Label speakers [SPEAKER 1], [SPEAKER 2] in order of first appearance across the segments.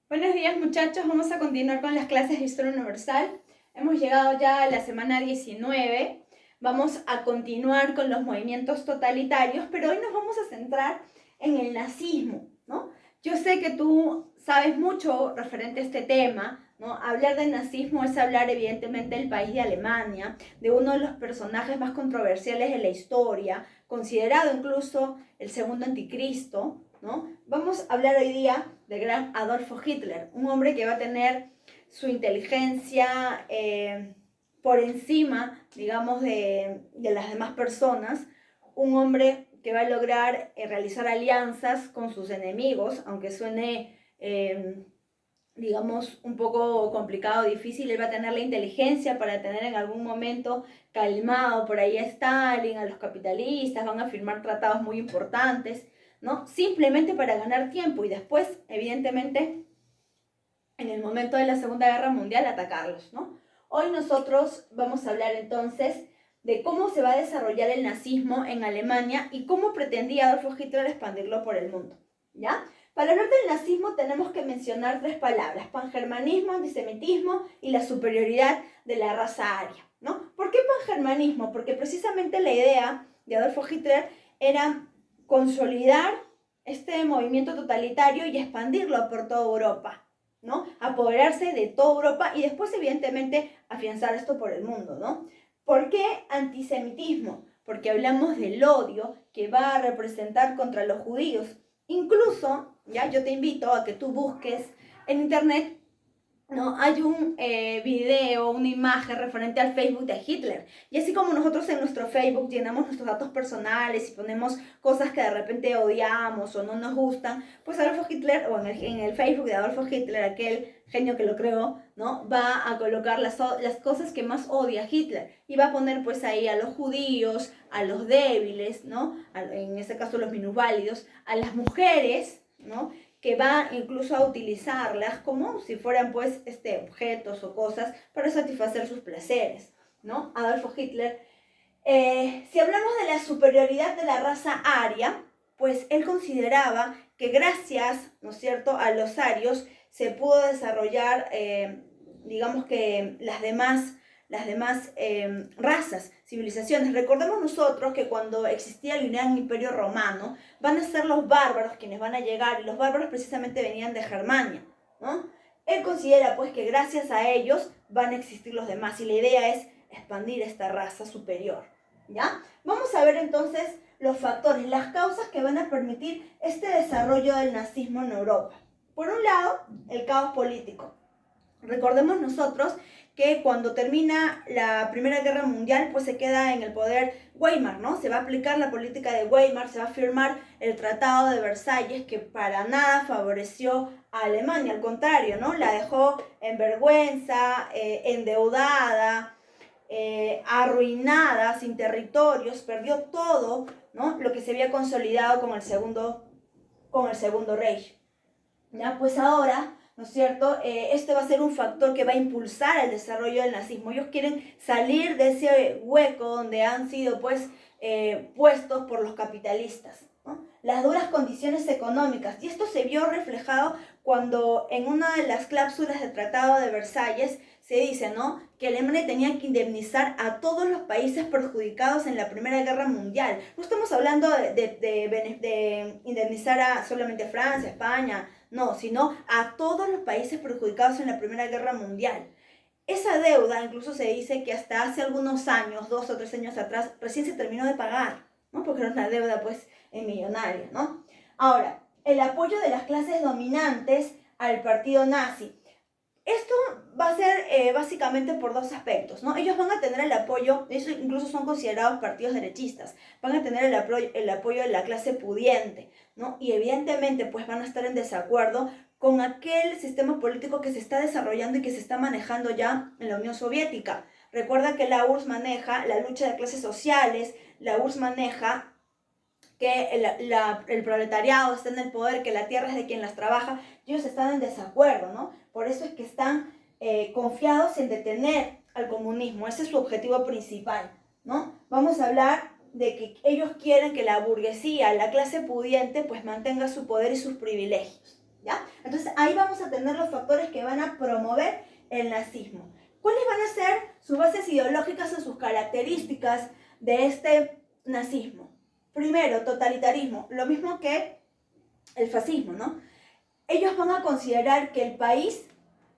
[SPEAKER 1] Buenos días muchachos, vamos a continuar con las clases de Historia Universal. Hemos llegado ya a la semana 19. Vamos a continuar con los movimientos totalitarios, pero hoy nos vamos a centrar en el nazismo, ¿no? Yo sé que tú sabes mucho referente a este tema, ¿no? Hablar del nazismo es hablar evidentemente del país de Alemania, de uno de los personajes más controversiales de la historia, considerado incluso el segundo anticristo, ¿no? Vamos a hablar hoy día del gran Adolfo Hitler, un hombre que va a tener su inteligencia por encima, digamos, de las demás personas, un hombre que va a lograr realizar alianzas con sus enemigos, aunque suene, digamos, un poco complicado, difícil. Él va a tener la inteligencia para tener en algún momento calmado por ahí a Stalin, a los capitalistas, van a firmar tratados muy importantes, ¿no? Simplemente para ganar tiempo y después, evidentemente, en el momento de la Segunda Guerra Mundial, atacarlos, ¿no? Hoy nosotros vamos a hablar entonces de cómo se va a desarrollar el nazismo en Alemania y cómo pretendía Adolfo Hitler expandirlo por el mundo, ¿ya? Para hablar del nazismo tenemos que mencionar tres palabras: pangermanismo, antisemitismo y la superioridad de la raza aria, ¿no? ¿Por qué pangermanismo? Porque precisamente la idea de Adolfo Hitler era consolidar este movimiento totalitario y expandirlo por toda Europa, ¿no? Apoderarse de toda Europa y después, evidentemente, afianzar esto por el mundo, ¿no? ¿Por qué antisemitismo? Porque hablamos del odio que va a representar contra los judíos. Incluso, ya yo te invito a que tú busques en internet, ¿no? Hay un video, una imagen referente al Facebook de Hitler. Y así como nosotros en nuestro Facebook llenamos nuestros datos personales y ponemos cosas que de repente odiamos o no nos gustan, pues Adolfo Hitler, o en el Facebook de Adolfo Hitler, aquel genio que lo creó, ¿no? Va a colocar las cosas que más odia Hitler. Y va a poner pues ahí a los judíos, a los débiles, ¿no? En este caso los minusválidos, a las mujeres, ¿no? Que va incluso a utilizarlas como si fueran pues objetos o cosas para satisfacer sus placeres, ¿no? Adolfo Hitler, si hablamos de la superioridad de la raza aria, pues él consideraba que gracias, ¿no es cierto?, a los arios se pudo desarrollar, digamos que las demás razas, civilizaciones. Recordemos nosotros que cuando existía el Gran Imperio Romano, van a ser los bárbaros quienes van a llegar, y los bárbaros precisamente venían de Germania, ¿no? Él considera pues que gracias a ellos van a existir los demás, y la idea es expandir esta raza superior, ¿ya? Vamos a ver entonces los factores, las causas que van a permitir este desarrollo del nazismo en Europa. Por un lado, el caos político. Recordemos nosotros que cuando termina la Primera Guerra Mundial, pues se queda en el poder Weimar, ¿no? Se va a aplicar la política de Weimar, se va a firmar el Tratado de Versalles, que para nada favoreció a Alemania, al contrario, ¿no? La dejó en vergüenza, endeudada, arruinada, sin territorios, perdió todo, ¿no? Lo que se había consolidado con el segundo Reich. ¿Ya? Pues ahora, ¿no es cierto? Este va a ser un factor que va a impulsar el desarrollo del nazismo. Ellos quieren salir de ese hueco donde han sido pues puestos por los capitalistas, ¿no? Las duras condiciones económicas, y esto se vio reflejado cuando en una de las cláusulas del Tratado de Versalles se dice, ¿no?, que Alemania tenía que indemnizar a todos los países perjudicados en la Primera Guerra Mundial. No estamos hablando de indemnizar a solamente Francia, España, no, sino a todos los países perjudicados en la Primera Guerra Mundial. Esa deuda incluso se dice que hasta hace algunos años, 2 o 3 años atrás, recién se terminó de pagar, ¿no? Porque era una deuda pues millonaria, ¿no? Ahora, el apoyo de las clases dominantes al partido nazi. Esto va a ser básicamente por dos aspectos, ¿no? Ellos van a tener el apoyo, ellos incluso son considerados partidos derechistas, van a tener el apoyo de la clase pudiente, ¿no? Y evidentemente pues van a estar en desacuerdo con aquel sistema político que se está desarrollando y que se está manejando ya en la Unión Soviética. Recuerda que la URSS maneja la lucha de clases sociales, la URSS maneja que el proletariado está en el poder, que la tierra es de quien las trabaja. Ellos están en desacuerdo, ¿no? Por eso es que están confiados en detener al comunismo. Ese es su objetivo principal, ¿no? Vamos a hablar de que ellos quieren que la burguesía, la clase pudiente, pues mantenga su poder y sus privilegios, ¿ya? Entonces ahí vamos a tener los factores que van a promover el nazismo. ¿Cuáles van a ser sus bases ideológicas o sus características de este nazismo? Primero, totalitarismo, lo mismo que el fascismo, ¿no? Ellos van a considerar que el país,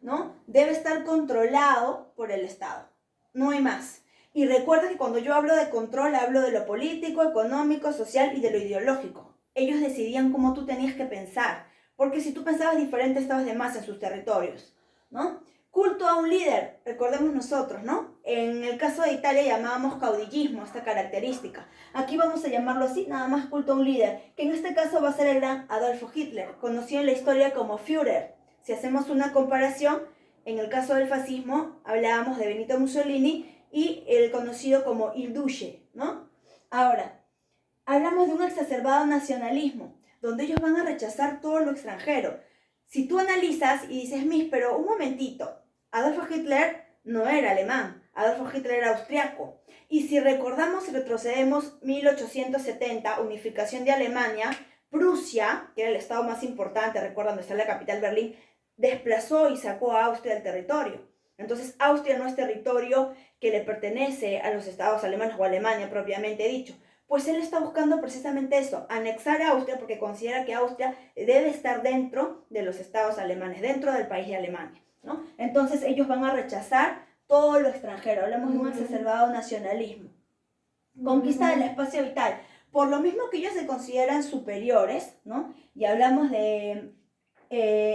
[SPEAKER 1] ¿no?, debe estar controlado por el Estado, no hay más. Y recuerda que cuando yo hablo de control, hablo de lo político, económico, social y de lo ideológico. Ellos decidían cómo tú tenías que pensar, porque si tú pensabas diferente, estabas de más en sus territorios, ¿no? Culto a un líder, recordemos nosotros, ¿no? En el caso de Italia llamábamos caudillismo esta característica. Aquí vamos a llamarlo así, nada más culto a un líder, que en este caso va a ser el gran Adolfo Hitler, conocido en la historia como Führer. Si hacemos una comparación, en el caso del fascismo hablábamos de Benito Mussolini y el conocido como Il Duce, ¿no? Ahora, hablamos de un exacerbado nacionalismo, donde ellos van a rechazar todo lo extranjero. Si tú analizas y dices, pero un momentito, Adolfo Hitler no era alemán, Adolfo Hitler era austriaco. Y si recordamos y retrocedemos 1870, unificación de Alemania, Prusia, que era el estado más importante, recuerdan donde está la capital Berlín, desplazó y sacó a Austria del territorio. Entonces Austria no es territorio que le pertenece a los estados alemanes o a Alemania propiamente dicho. Pues él está buscando precisamente eso, anexar a Austria porque considera que Austria debe estar dentro de los estados alemanes, dentro del país de Alemania, ¿no? Entonces ellos van a rechazar todo lo extranjero, hablamos de un exacerbado nacionalismo. Conquista del espacio vital, por lo mismo que ellos se consideran superiores, ¿no? Y hablamos de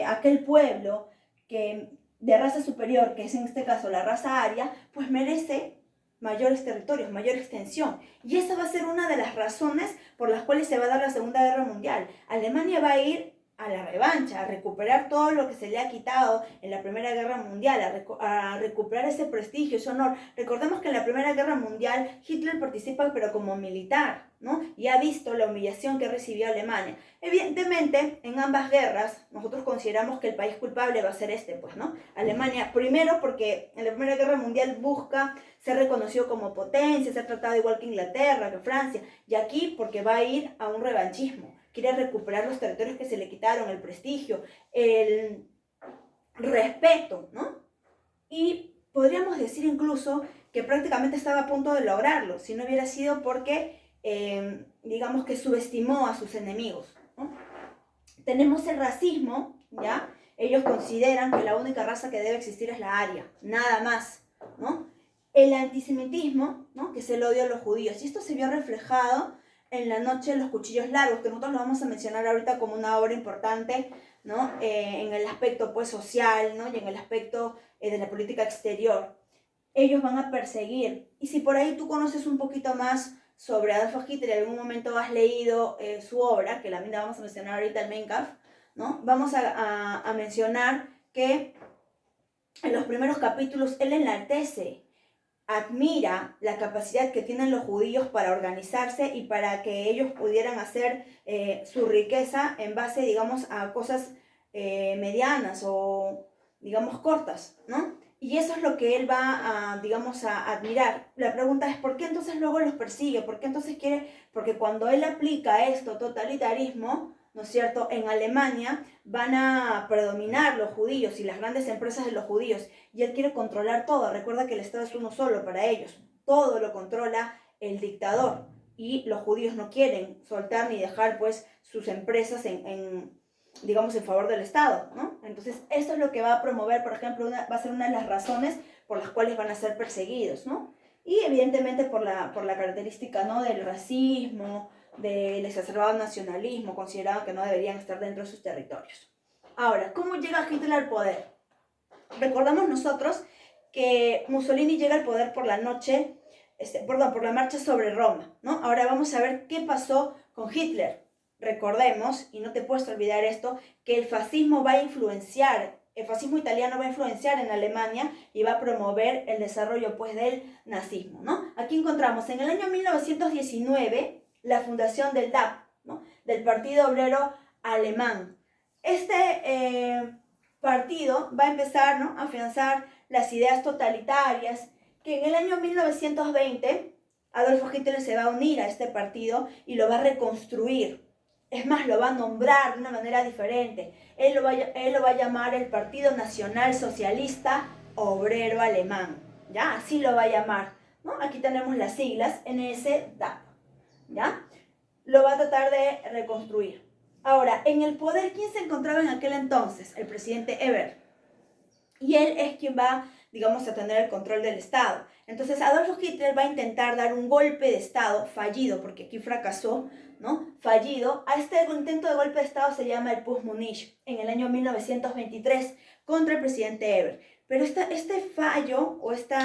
[SPEAKER 1] aquel pueblo que, de raza superior, que es en este caso la raza aria, pues merece mayores territorios, mayor extensión. Y esa va a ser una de las razones por las cuales se va a dar la Segunda Guerra Mundial. Alemania va a ir a la revancha, a recuperar todo lo que se le ha quitado en la Primera Guerra Mundial, a recuperar ese prestigio, ese honor. Recordemos que en la Primera Guerra Mundial Hitler participa pero como militar, ¿no? Y ha visto la humillación que recibió Alemania. Evidentemente, en ambas guerras, nosotros consideramos que el país culpable va a ser pues, ¿no? Alemania, primero porque en la Primera Guerra Mundial busca ser reconocido como potencia, ser tratado igual que Inglaterra, que Francia, y aquí porque va a ir a un revanchismo. Quiere recuperar los territorios que se le quitaron, el prestigio, el respeto, ¿no? Y podríamos decir incluso que prácticamente estaba a punto de lograrlo, si no hubiera sido porque, digamos que subestimó a sus enemigos, ¿no? Tenemos el racismo, ¿ya? Ellos consideran que la única raza que debe existir es la aria, nada más, ¿no? El antisemitismo, ¿no?, que es el odio a los judíos, y esto se vio reflejado en La Noche de los Cuchillos Largos, que nosotros lo vamos a mencionar ahorita como una obra importante, ¿no? En el aspecto pues social, ¿no?, y en el aspecto de la política exterior. Ellos van a perseguir, y si por ahí tú conoces un poquito más sobre Adolf Hitler, en algún momento has leído su obra, que la vamos a mencionar ahorita, el Mein Kampf, ¿no?, vamos a mencionar que en los primeros capítulos él enaltece, admira la capacidad que tienen los judíos para organizarse y para que ellos pudieran hacer su riqueza en base, digamos, a cosas medianas o, digamos, cortas, ¿no? Y eso es lo que él va a, digamos, a admirar. La pregunta es, ¿por qué entonces luego los persigue? ¿Por qué entonces quiere? Porque cuando él aplica esto, totalitarismo, ¿no es cierto?, en Alemania van a predominar los judíos y las grandes empresas de los judíos, y él quiere controlar todo. Recuerda que el Estado es uno solo para ellos, todo lo controla el dictador, y los judíos no quieren soltar ni dejar pues sus empresas digamos, en favor del Estado, ¿no? Entonces eso es lo que va a promover, por ejemplo, va a ser una de las razones por las cuales van a ser perseguidos, ¿no? Y evidentemente por la característica, ¿no?, del racismo, del exacerbado nacionalismo, consideraban que no deberían estar dentro de sus territorios. Ahora, ¿cómo llega Hitler al poder? Recordamos nosotros que Mussolini llega al poder por la noche, por la marcha sobre Roma, ¿no? Ahora vamos a ver qué pasó con Hitler. Recordemos, y no te puedes olvidar esto, que el fascismo italiano va a influenciar en Alemania y va a promover el desarrollo pues del nazismo, ¿no? Aquí encontramos en el año 1919 la fundación del DAP, ¿no?, del Partido Obrero Alemán. Este partido va a empezar, ¿no?, a afianzar las ideas totalitarias, que en el año 1920 Adolfo Hitler se va a unir a este partido y lo va a reconstruir, Es más, lo va a nombrar de una manera diferente. Él lo va a llamar el Partido Nacional Socialista Obrero Alemán. ¿Ya? Así lo va a llamar, ¿no? Aquí tenemos las siglas NSDAP. ¿Ya? Lo va a tratar de reconstruir. Ahora, en el poder, ¿quién se encontraba en aquel entonces? El presidente Ebert. Y él es quien va, digamos, a tener el control del Estado. Entonces, Adolfo Hitler va a intentar dar un golpe de Estado fallido, porque aquí fracasó, ¿no? Fallido. A este intento de golpe de Estado se llama el Putsch Múnich, en el año 1923, contra el presidente Ebert. Pero este fallo o este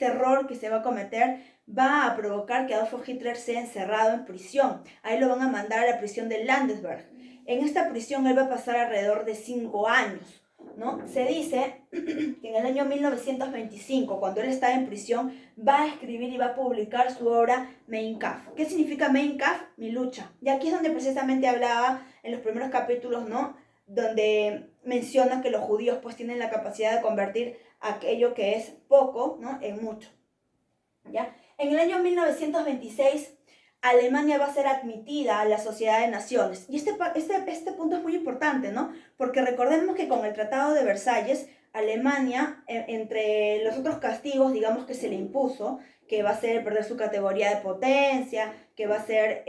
[SPEAKER 1] error que se va a cometer va a provocar que Adolfo Hitler sea encerrado en prisión. Ahí lo van a mandar a la prisión de Landesberg. En esta prisión él va a pasar alrededor de 5 años. ¿No? Se dice que en el año 1925, cuando él estaba en prisión, va a escribir y va a publicar su obra Mein Kampf. ¿Qué significa Mein Kampf? Mi lucha. Y aquí es donde precisamente hablaba en los primeros capítulos, ¿no? Donde menciona que los judíos pues tienen la capacidad de convertir aquello que es poco, ¿no? En mucho. ¿Ya? En el año 1926, Alemania va a ser admitida a la Sociedad de Naciones. Y este punto es muy importante, ¿no? Porque recordemos que con el Tratado de Versalles, Alemania, entre los otros castigos, digamos, que se le impuso, que va a ser perder su categoría de potencia, que va a ser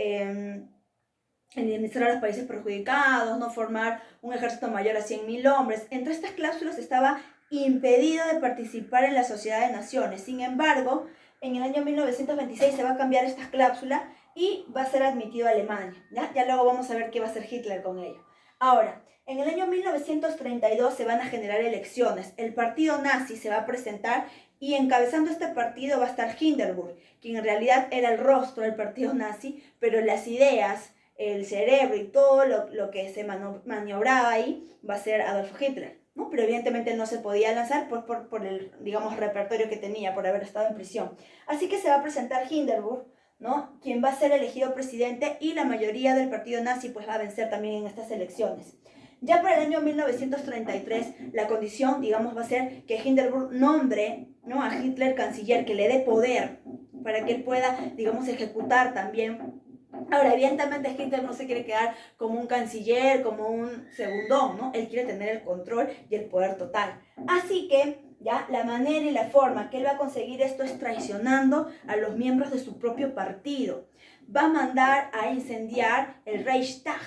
[SPEAKER 1] indemnizar a los países perjudicados, no formar un ejército mayor a 100.000 hombres. Entre estas cláusulas estaba impedido de participar en la Sociedad de Naciones. Sin embargo, en el año 1926 se va a cambiar esta cláusula y va a ser admitido a Alemania. Ya luego vamos a ver qué va a hacer Hitler con ello. Ahora, en el año 1932 se van a generar elecciones. El partido nazi se va a presentar y encabezando este partido va a estar Hindenburg, quien en realidad era el rostro del partido nazi, pero las ideas, el cerebro y todo lo que se maniobraba ahí va a ser Adolf Hitler, ¿no? Pero evidentemente no se podía lanzar por el, digamos, repertorio que tenía, por haber estado en prisión. Así que se va a presentar Hindenburg, ¿no? Quien va a ser elegido presidente y la mayoría del partido nazi pues va a vencer también en estas elecciones. Ya para el año 1933 la condición, digamos, va a ser que Hindenburg nombre, ¿no? A Hitler canciller, que le dé poder para que él pueda, digamos, ejecutar también. Ahora, evidentemente Hitler no se quiere quedar como un canciller, como un segundón, ¿no? Él quiere tener el control y el poder total. Así que, ya, la manera y la forma que él va a conseguir esto es traicionando a los miembros de su propio partido. Va a mandar a incendiar el Reichstag,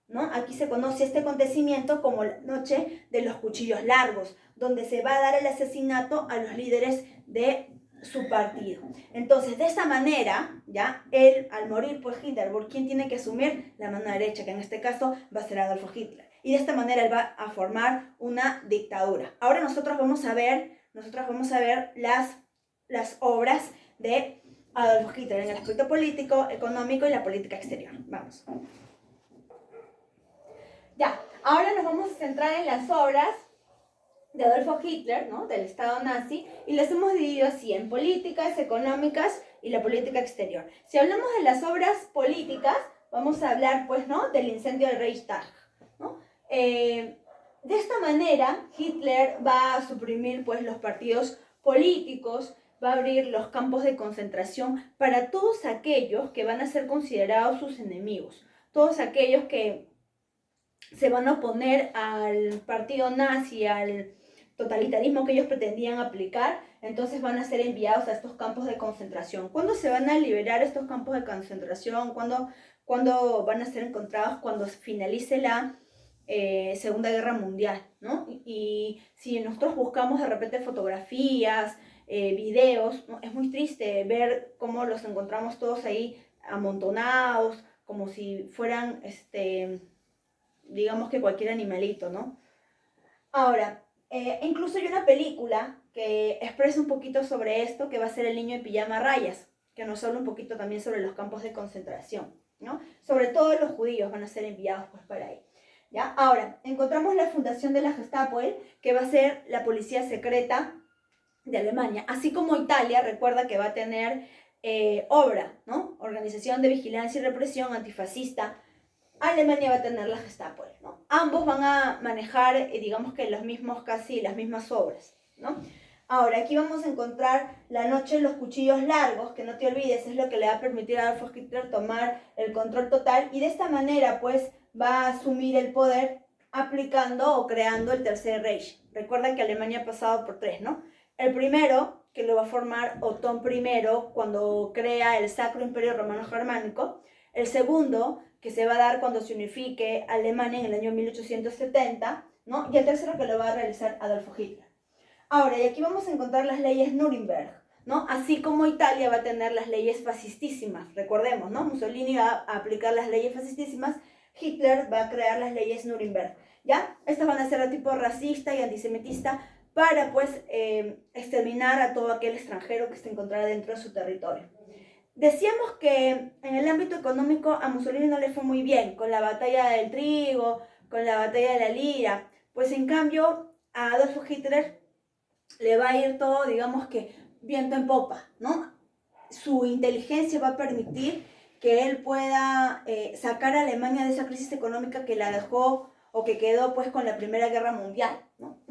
[SPEAKER 1] ¿no? Aquí se conoce este acontecimiento como la noche de los cuchillos largos, donde se va a dar el asesinato a los líderes de su partido. Entonces, de esa manera, ya, él, al morir, pues Hindenburg, ¿quién tiene que asumir? La mano derecha, que en este caso va a ser Adolfo Hitler. Y de esta manera él va a formar una dictadura. Ahora nosotros vamos a ver las obras de Adolfo Hitler en el aspecto político, económico y la política exterior. Vamos. Ya, ahora nos vamos a centrar en las obras de Adolfo Hitler, ¿no? Del Estado nazi, y las hemos dividido así, en políticas, económicas y la política exterior. Si hablamos de las obras políticas, vamos a hablar, pues, ¿no? Del incendio del Reichstag, ¿no? De esta manera, Hitler va a suprimir, pues, los partidos políticos, va a abrir los campos de concentración para todos aquellos que van a ser considerados sus enemigos, todos aquellos que se van a oponer al partido nazi, al totalitarismo que ellos pretendían aplicar, entonces van a ser enviados a estos campos de concentración. ¿Cuándo se van a liberar estos campos de concentración? ¿Cuándo van a ser encontrados? Cuando finalice la Segunda Guerra Mundial, ¿no? Y si nosotros buscamos de repente fotografías, videos, ¿no? Es muy triste ver cómo los encontramos todos ahí amontonados, como si fueran, digamos que cualquier animalito, ¿no? Ahora, incluso hay una película que expresa un poquito sobre esto, que va a ser El niño en pijama a rayas, que nos habla un poquito también sobre los campos de concentración, ¿no? Sobre todo los judíos van a ser enviados pues para ahí, ¿ya? Ahora, encontramos la fundación de la Gestapo, que va a ser la policía secreta de Alemania, así como Italia, recuerda que va a tener OBRA, ¿no? Organización de Vigilancia y Represión Antifascista. Alemania va a tener la Gestapo, ¿no? Ambos van a manejar, digamos que las mismas obras, ¿no? Ahora, aquí vamos a encontrar la noche de los cuchillos largos, que no te olvides, es lo que le va a permitir a Adolf Hitler tomar el control total, y de esta manera, pues, va a asumir el poder aplicando o creando el Tercer Reich. Recuerda que Alemania ha pasado por tres, ¿no? El primero, que lo va a formar Otón I cuando crea el Sacro Imperio Romano Germánico. El segundo, que se va a dar cuando se unifique Alemania en el año 1870, ¿no? Y el tercero, que lo va a realizar Adolfo Hitler. Ahora, y aquí vamos a encontrar las leyes Nuremberg, ¿no? Así como Italia va a tener las leyes fascistísimas, recordemos, ¿no? Mussolini va a aplicar las leyes fascistísimas, Hitler va a crear las leyes Nuremberg, ¿ya? Estas van a ser de tipo racista y antisemitista para, pues, exterminar a todo aquel extranjero que se encontrara dentro de su territorio. Decíamos que en el ámbito económico a Mussolini no le fue muy bien, con la batalla del trigo, con la batalla de la lira, pues en cambio a Adolfo Hitler le va a ir todo, digamos que viento en popa, ¿no? Su inteligencia va a permitir que él pueda sacar a Alemania de esa crisis económica que la dejó o que quedó pues con la Primera Guerra Mundial, ¿no?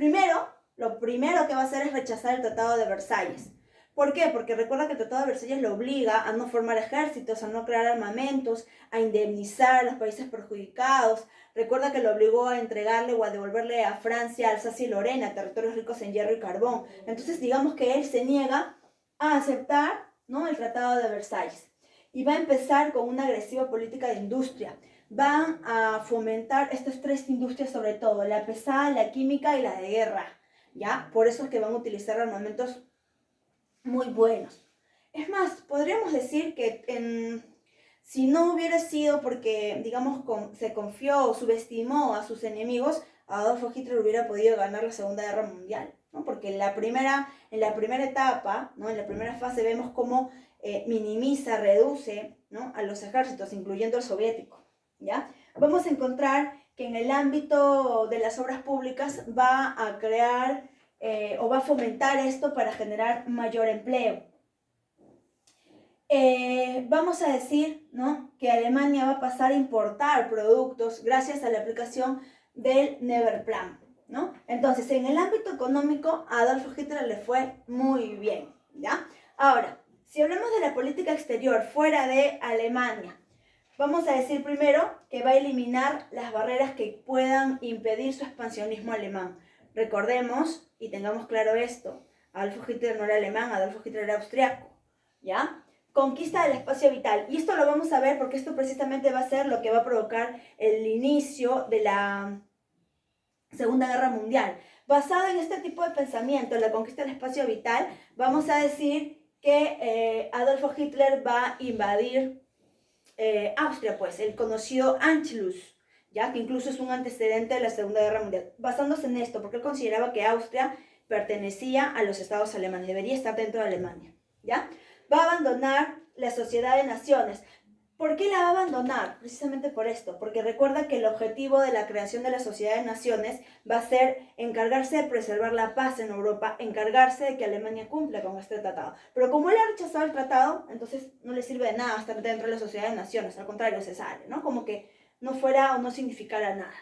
[SPEAKER 1] Lo primero que va a hacer es rechazar el Tratado de Versalles. ¿Por qué? Porque recuerda que el Tratado de Versalles lo obliga a no formar ejércitos, a no crear armamentos, a indemnizar a los países perjudicados. Recuerda que lo obligó a entregarle o a devolverle a Francia, Alsacia y Lorena, territorios ricos en hierro y carbón. Entonces, digamos que él se niega a aceptar, ¿no?, el Tratado de Versalles. Y va a empezar con una agresiva política de industria. Van a fomentar estas tres industrias sobre todo, la pesada, la química y la de guerra, ¿ya? Por eso es que van a utilizar armamentos muy buenos. Es más, podríamos decir que si no hubiera sido porque, digamos, se confió o subestimó a sus enemigos, Adolfo Hitler hubiera podido ganar la Segunda Guerra Mundial, ¿no? Porque en la primera etapa, ¿no?, en la primera fase vemos cómo minimiza, reduce, ¿no?, a los ejércitos, incluyendo el soviético, ¿ya? Vamos a encontrar que en el ámbito de las obras públicas va a crear o va a fomentar esto para generar mayor empleo. Vamos a decir, ¿no?, que Alemania va a pasar a importar productos gracias a la aplicación del Neberplan, ¿no? Entonces, en el ámbito económico, a Adolfo Hitler le fue muy bien, ¿ya? Ahora, si hablamos de la política exterior fuera de Alemania, vamos a decir primero que va a eliminar las barreras que puedan impedir su expansionismo alemán. Recordemos y tengamos claro esto, Adolfo Hitler no era alemán, Adolfo Hitler era austriaco, ¿ya? Conquista del espacio vital, y esto lo vamos a ver porque esto precisamente va a ser lo que va a provocar el inicio de la Segunda Guerra Mundial. Basado en este tipo de pensamiento, la conquista del espacio vital, vamos a decir que Adolfo Hitler va a invadir Austria, pues, el conocido Anschluss, ya que incluso es un antecedente de la Segunda Guerra Mundial, basándose en esto, porque él consideraba que Austria pertenecía a los estados alemanes, debería estar dentro de Alemania, ¿ya? Va a abandonar la Sociedad de Naciones. ¿Por qué la va a abandonar? Precisamente por esto, porque recuerda que el objetivo de la creación de la Sociedad de Naciones va a ser encargarse de preservar la paz en Europa, encargarse de que Alemania cumpla con este tratado. Pero como él ha rechazado el tratado, entonces no le sirve de nada estar dentro de la Sociedad de Naciones, al contrario, se sale, ¿no? Como que no fuera o no significara nada.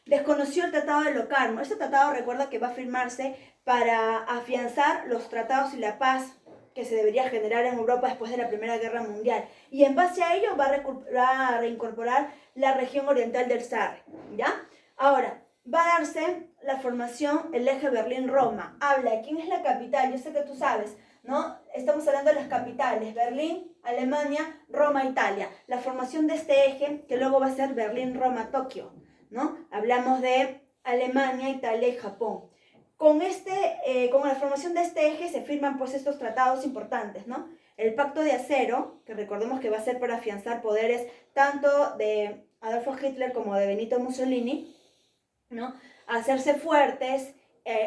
[SPEAKER 1] Desconoció el Tratado de Locarno. Este tratado, recuerda que va a firmarse para afianzar los tratados y la paz que se debería generar en Europa después de la Primera Guerra Mundial. Y en base a ello va a reincorporar la región oriental del Sarre, ¿ya? Ahora, va a darse la formación, el eje Berlín-Roma. Habla, ¿quién es la capital? Yo sé que tú sabes, ¿no? Estamos hablando de las capitales, Berlín, Alemania, Roma, Italia. La formación de este eje, que luego va a ser Berlín-Roma-Tokio, ¿no? Hablamos de Alemania, Italia y Japón. Con la formación de este eje se firman pues estos tratados importantes, ¿no? El Pacto de Acero, que recordemos que va a ser para afianzar poderes tanto de Adolfo Hitler como de Benito Mussolini, ¿no? Hacerse fuertes,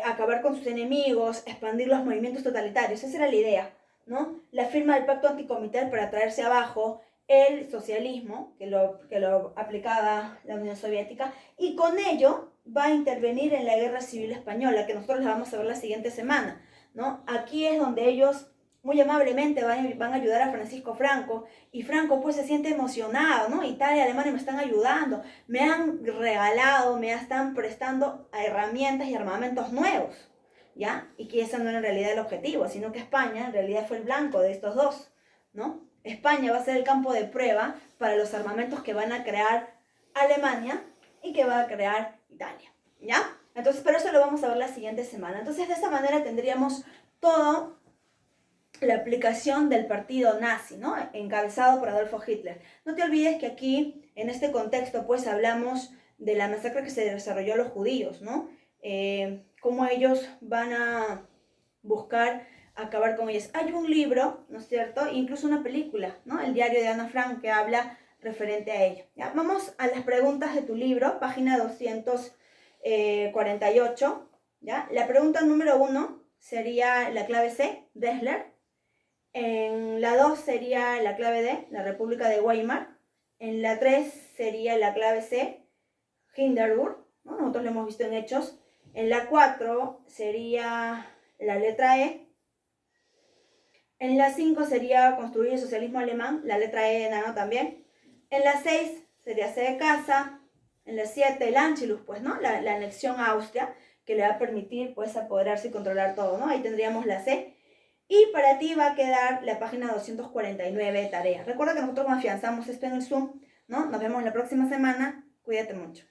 [SPEAKER 1] acabar con sus enemigos, expandir los movimientos totalitarios. Esa era la idea, ¿no? La firma del Pacto Anticomitán para traerse abajo el socialismo, que lo aplicaba la Unión Soviética, y con ello va a intervenir en la Guerra Civil Española, que nosotros la vamos a ver la siguiente semana, ¿no? Aquí es donde ellos muy amablemente van a ayudar a Francisco Franco, y Franco pues se siente emocionado, ¿no? Italia y Alemania me están ayudando, me han regalado, me están prestando herramientas y armamentos nuevos, ¿ya? Y que ese no era en realidad el objetivo, sino que España en realidad fue el blanco de estos dos, ¿no? España va a ser el campo de prueba para los armamentos que van a crear Alemania y que va a crear Italia, ¿ya? Entonces, pero eso lo vamos a ver la siguiente semana. Entonces, de esta manera tendríamos todo la aplicación del partido nazi, ¿no? Encabezado por Adolfo Hitler. No te olvides que aquí, en este contexto, pues hablamos de la masacre que se desarrolló a los judíos, ¿no? Cómo ellos van a buscar acabar con ellos. Hay un libro, ¿no es cierto? Incluso una película, ¿no? El diario de Ana Frank, que habla referente a ello. ¿Ya? Vamos a las preguntas de tu libro, página 248. ¿Ya? La pregunta número 1 sería la clave C, Dessler. En la 2 sería la clave D, la República de Weimar. En la 3 sería la clave C, Hindenburg, ¿no? Nosotros lo hemos visto en hechos. En la 4 sería la letra E. En la 5 sería construir el socialismo alemán, la letra E de enano también. En la 6 sería C de casa. En la 7 el Anschluss, pues, ¿no? La anexión a Austria, que le va a permitir, pues, apoderarse y controlar todo, ¿no? Ahí tendríamos la C. Y para ti va a quedar la página 249 de tareas. Recuerda que nosotros afianzamos esto en el Zoom, ¿no? Nos vemos la próxima semana. Cuídate mucho.